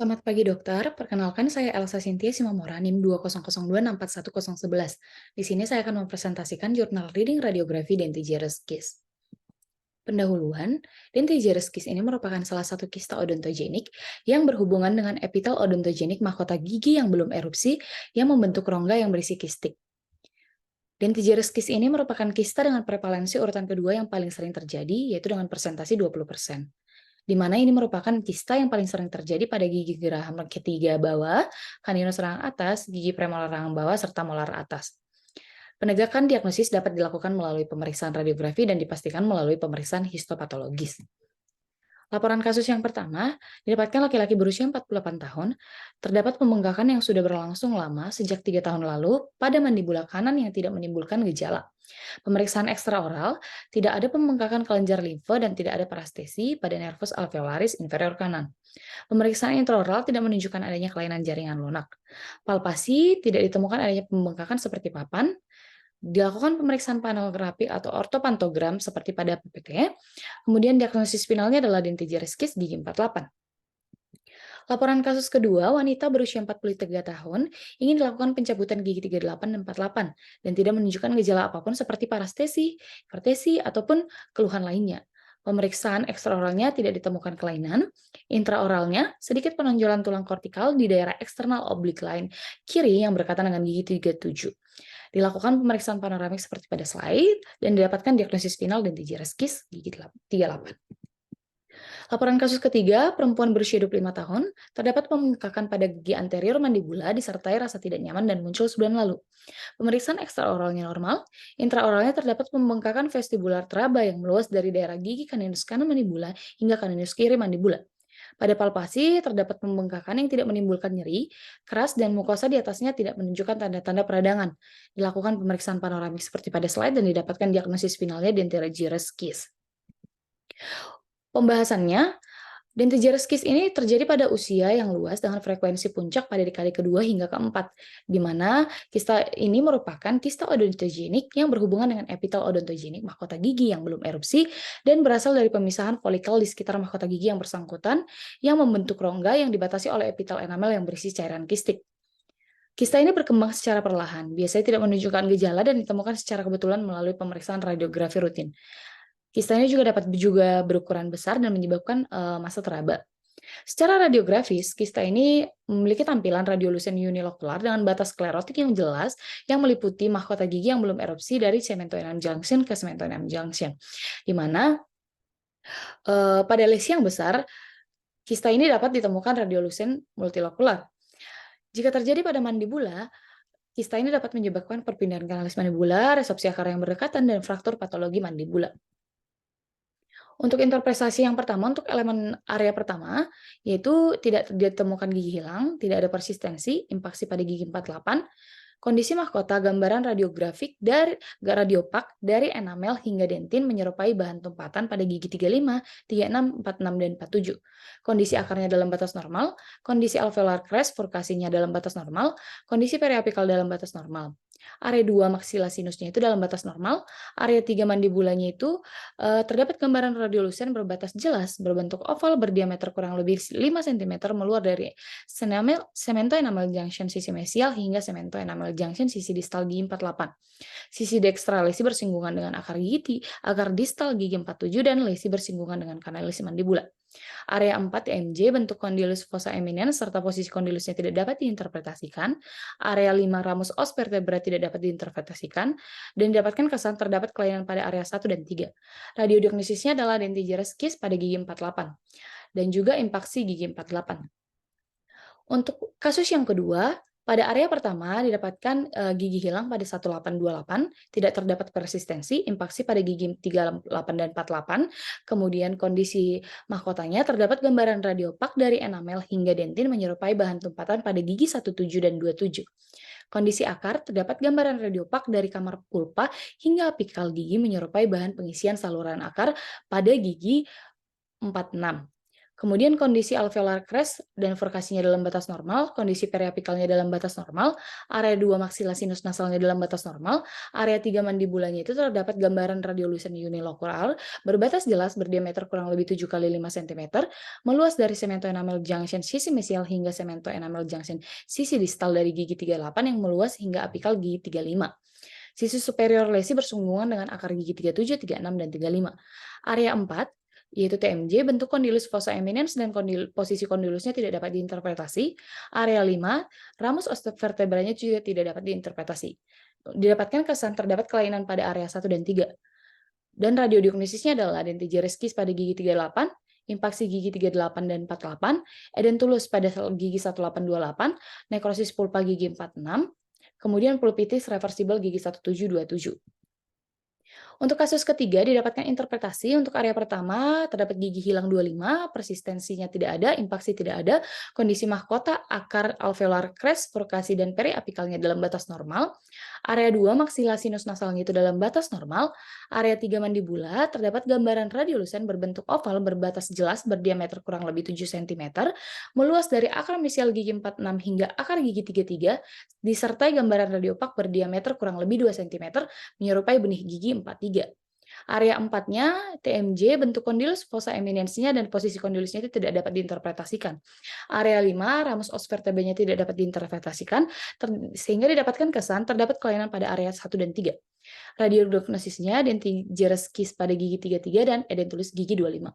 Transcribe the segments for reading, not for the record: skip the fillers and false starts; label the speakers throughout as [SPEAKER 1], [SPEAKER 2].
[SPEAKER 1] Selamat pagi dokter, perkenalkan saya Elsa Cynthia Simamora NIM 200264111. Di sini saya akan mempresentasikan jurnal reading radiografi Dentigerous Kiss. Pendahuluan, Dentigerous Kiss ini merupakan salah satu kista odontogenik yang berhubungan dengan epitel odontogenik mahkota gigi yang belum erupsi yang membentuk rongga yang berisi kistik. Dentigerous Kiss ini merupakan kista dengan prevalensi urutan kedua yang paling sering terjadi, yaitu dengan persentase 20%. Di mana ini merupakan kista yang paling sering terjadi pada gigi geraham ketiga bawah, caninus rahang atas, gigi premolar rahang bawah, serta molar atas. Penegakan diagnosis dapat dilakukan melalui pemeriksaan radiografi dan dipastikan melalui pemeriksaan histopatologis. Laporan kasus yang pertama, didapatkan laki-laki berusia 48 tahun, terdapat pembengkakan yang sudah berlangsung lama sejak 3 tahun lalu pada mandibula kanan yang tidak menimbulkan gejala. Pemeriksaan ekstraoral, tidak ada pembengkakan kelenjar limfe dan tidak ada parestesi pada nervus alveolaris inferior kanan. Pemeriksaan intraoral tidak menunjukkan adanya kelainan jaringan lunak. Palpasi, tidak ditemukan adanya pembengkakan seperti papan. Dilakukan pemeriksaan panografi atau ortopantogram seperti pada PPT. Kemudian diagnosis finalnya adalah dentigerous kiss gigi 48. Laporan kasus kedua, wanita berusia 43 tahun ingin dilakukan pencabutan gigi 38 dan 48 dan tidak menunjukkan gejala apapun seperti parestesi, vertesi, ataupun keluhan lainnya. Pemeriksaan ekstraoralnya tidak ditemukan kelainan, intraoralnya sedikit penonjolan tulang kortikal di daerah eksternal oblik lain kiri yang berkaitan dengan gigi 37. Dilakukan pemeriksaan panoramik seperti pada slide dan didapatkan diagnosis final dentigerous kiss gigi 38. Laporan kasus ketiga, perempuan berusia 25 tahun, terdapat pembengkakan pada gigi anterior mandibula disertai rasa tidak nyaman dan muncul sebulan lalu. Pemeriksaan ekstraoralnya normal, intraoralnya terdapat pembengkakan vestibular traba yang meluas dari daerah gigi caninus kanan mandibula hingga caninus kiri mandibula. Pada palpasi, terdapat pembengkakan yang tidak menimbulkan nyeri, keras, dan mukosa di atasnya tidak menunjukkan tanda-tanda peradangan. Dilakukan pemeriksaan panoramik seperti pada slide dan didapatkan diagnosis finalnya dentigerous kiss. Pembahasannya, dentigerous kiss ini terjadi pada usia yang luas dengan frekuensi puncak pada dekade kedua hingga keempat, di mana kista ini merupakan kista odontogenik yang berhubungan dengan epitel odontogenik mahkota gigi yang belum erupsi dan berasal dari pemisahan folikel di sekitar mahkota gigi yang bersangkutan yang membentuk rongga yang dibatasi oleh epitel enamel yang berisi cairan kistik. Kista ini berkembang secara perlahan, biasanya tidak menunjukkan gejala dan ditemukan secara kebetulan melalui pemeriksaan radiografi rutin. Kista ini dapat berukuran besar dan menyebabkan massa teraba. Secara radiografis, kista ini memiliki tampilan radiolusen unilokular dengan batas sklerotik yang jelas yang meliputi mahkota gigi yang belum erupsi dari cemento enam junction ke cemento enam junction. Di mana pada lesi yang besar, kista ini dapat ditemukan radiolusen multilokular. Jika terjadi pada mandibula, kista ini dapat menyebabkan perpindahan kanalis mandibula, resepsi akar yang berdekatan, dan fraktur patologi mandibula. Untuk interpretasi yang pertama, untuk elemen area pertama, yaitu tidak ditemukan gigi hilang, tidak ada persistensi, impaksi pada gigi 48, kondisi mahkota gambaran radiografik dari radiopak dari enamel hingga dentin menyerupai bahan tumpatan pada gigi 35, 36, 46, dan 47. Kondisi akarnya dalam batas normal, kondisi alveolar crest furkasinya dalam batas normal, kondisi periapikal dalam batas normal. Area 2 maxilla sinusnya itu dalam batas normal, area 3 mandibulanya itu terdapat gambaran radiolusen berbatas jelas, berbentuk oval berdiameter kurang lebih 5 cm meluar dari cemento enamel junction sisi mesial hingga cemento enamel junction sisi distal gigi 48. Sisi dekstra lesi bersinggungan dengan akar distal gigi 47 dan lesi bersinggungan dengan kanalis mandibula. Area 4 MJ bentuk kondilus fossa eminens serta posisi kondilusnya tidak dapat diinterpretasikan. Area 5 ramus os vertebra tidak dapat diinterpretasikan dan didapatkan kesan terdapat kelainan pada area 1 dan 3. Radiodiagnosisnya adalah dentigerous kiss pada gigi 48 dan juga impaksi gigi 48. Untuk kasus yang kedua, pada area pertama didapatkan gigi hilang pada 1828, tidak terdapat persistensi, impaksi pada gigi 38 dan 48, kemudian kondisi mahkotanya terdapat gambaran radiopak dari enamel hingga dentin menyerupai bahan tumpatan pada gigi 17 dan 27. Kondisi akar terdapat gambaran radiopak dari kamar pulpa hingga apikal gigi menyerupai bahan pengisian saluran akar pada gigi 46. Kemudian kondisi alveolar crest dan furkasinya dalam batas normal, kondisi periapikalnya dalam batas normal, area 2 maksila sinus nasalnya dalam batas normal, area 3 mandibulanya itu terdapat gambaran radiolucent unilokular, berbatas jelas berdiameter kurang lebih 7 kali 5 cm, meluas dari semento enamel junction sisi mesial hingga semento enamel junction sisi distal dari gigi 38 yang meluas hingga apikal gigi 35. Sisi superior lesi bersinggungan dengan akar gigi 37, 36, dan 35. Area 4 yaitu TMJ, bentuk kondilus fossa eminens dan posisi kondilusnya tidak dapat diinterpretasi. Area 5, ramus osteovertebranya juga tidak dapat diinterpretasi. Didapatkan kesan terdapat kelainan pada area 1 dan 3. Dan radiodiagnosisnya adalah dentigereskis pada gigi 38, impaksi gigi 38 dan 48, edentulus pada gigi 1828, nekrosis pulpa gigi 46, kemudian pulpitis reversibel gigi 1727. Untuk kasus ketiga, didapatkan interpretasi untuk area pertama, terdapat gigi hilang 25, persistensinya tidak ada, impaksi tidak ada, kondisi mahkota, akar alveolar crest, furkasi, dan periapikalnya dalam batas normal. Area 2, maksila sinus nasalnya itu dalam batas normal. Area 3 mandibula, terdapat gambaran radiolucent berbentuk oval berbatas jelas berdiameter kurang lebih 7 cm, meluas dari akar mesial gigi 46 hingga akar gigi 33, disertai gambaran radiopak berdiameter kurang lebih 2 cm, menyerupai benih gigi 43. Area 4-nya, TMJ, bentuk kondilus, fossa eminensinya, dan posisi kondilusnya itu tidak dapat diinterpretasikan. Area 5, ramus os vertebranya tidak dapat diinterpretasikan, sehingga didapatkan kesan terdapat kelainan pada area 1 dan 3. Radiodiagnosisnya dentigereskis pada gigi 33 dan edentulus gigi 25.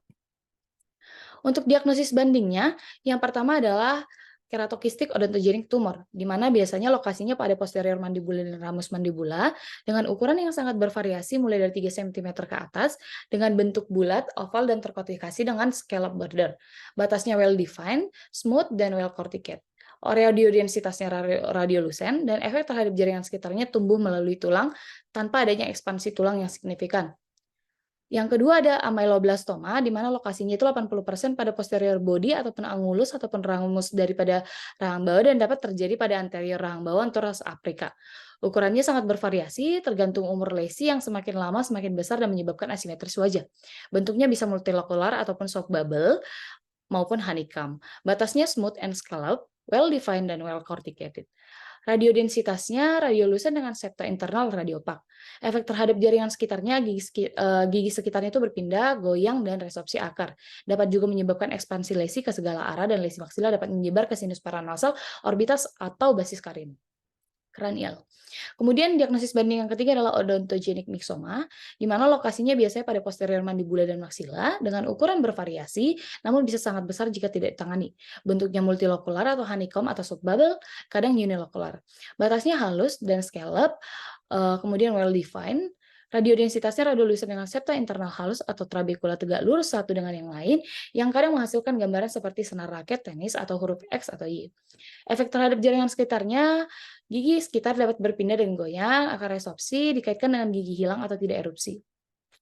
[SPEAKER 1] Untuk diagnosis bandingnya, yang pertama adalah keratokistik odontogenic tumor, di mana biasanya lokasinya pada posterior mandibula dan ramus mandibula dengan ukuran yang sangat bervariasi mulai dari 3 cm ke atas dengan bentuk bulat, oval, dan terkotikasi dengan scallop border. Batasnya well defined, smooth, dan well corticate. Oreodiodensitasnya radiolucent dan efek terhadap jaringan sekitarnya tumbuh melalui tulang tanpa adanya ekspansi tulang yang signifikan. Yang kedua ada amyloblastoma, di mana lokasinya itu 80% pada posterior body ataupun angulus ataupun ramus daripada rahang bawah dan dapat terjadi pada anterior rahang bawah atau ras aprika. Ukurannya sangat bervariasi, tergantung umur lesi yang semakin lama semakin besar dan menyebabkan asimetris wajah. Bentuknya bisa multilokular ataupun soft bubble maupun honeycomb. Batasnya smooth and scallop, well defined dan well corticated. Radiodensitasnya radiolucent dengan septa internal radiopak. Efek terhadap jaringan sekitarnya, gigi sekitarnya itu berpindah, goyang, dan resorpsi akar. Dapat juga menyebabkan ekspansi lesi ke segala arah dan lesi maksila dapat menyebar ke sinus paranasal, orbitas, atau basis kranial. Kemudian diagnosis banding yang ketiga adalah odontogenic myxoma, di mana lokasinya biasanya pada posterior mandibula dan maksila dengan ukuran bervariasi, namun bisa sangat besar jika tidak ditangani. Bentuknya multilokular atau honeycomb atau soft bubble, kadang unilokular. Batasnya halus dan scallop, kemudian well defined. Radiodensitasnya radiolucent dengan septa internal halus atau trabekula tegak lurus satu dengan yang lain, yang kadang menghasilkan gambaran seperti senar raket, tenis, atau huruf X atau Y. Efek terhadap jaringan sekitarnya, gigi sekitar dapat berpindah dan goyang, akar resorpsi dikaitkan dengan gigi hilang atau tidak erupsi.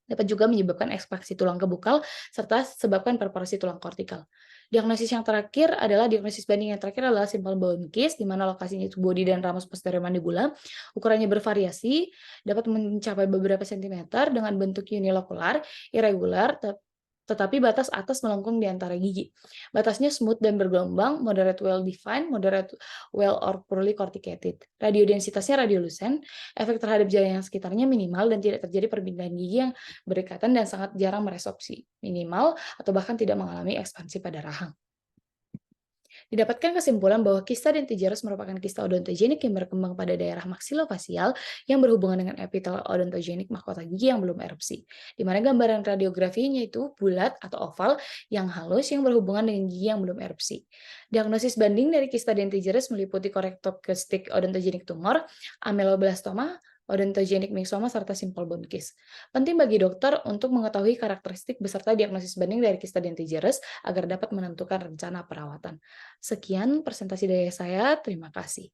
[SPEAKER 1] Dapat juga menyebabkan ekspansi tulang kebukal, serta sebabkan perforasi tulang kortikal. Diagnosis yang terakhir adalah diagnosis banding yang terakhir adalah simple bone case, di mana lokasinya itu body dan ramus posterior mandibula. Ukurannya bervariasi, dapat mencapai beberapa sentimeter dengan bentuk unilokular, irregular, tetapi batas atas melengkung di antara gigi. Batasnya smooth dan bergelombang, moderate well defined, moderate well or poorly corticated. Radiodensitasnya radiolucent, efek terhadap jaringan sekitarnya minimal dan tidak terjadi perpindahan gigi yang berdekatan dan sangat jarang meresorpsi, minimal atau bahkan tidak mengalami ekspansi pada rahang. Didapatkan kesimpulan bahwa kista dentigerous merupakan kista odontogenik yang berkembang pada daerah maksilofasial yang berhubungan dengan epitel odontogenik mahkota gigi yang belum erupsi. Di mana gambaran radiografinya itu bulat atau oval yang halus yang berhubungan dengan gigi yang belum erupsi. Diagnosis banding dari kista dentigerous meliputi korektokistik odontogenik tumor, ameloblastoma, odontogenic myxoma, serta simple bone case. Penting bagi dokter untuk mengetahui karakteristik beserta diagnosis banding dari kista dentigerous agar dapat menentukan rencana perawatan. Sekian presentasi dari saya, terima kasih.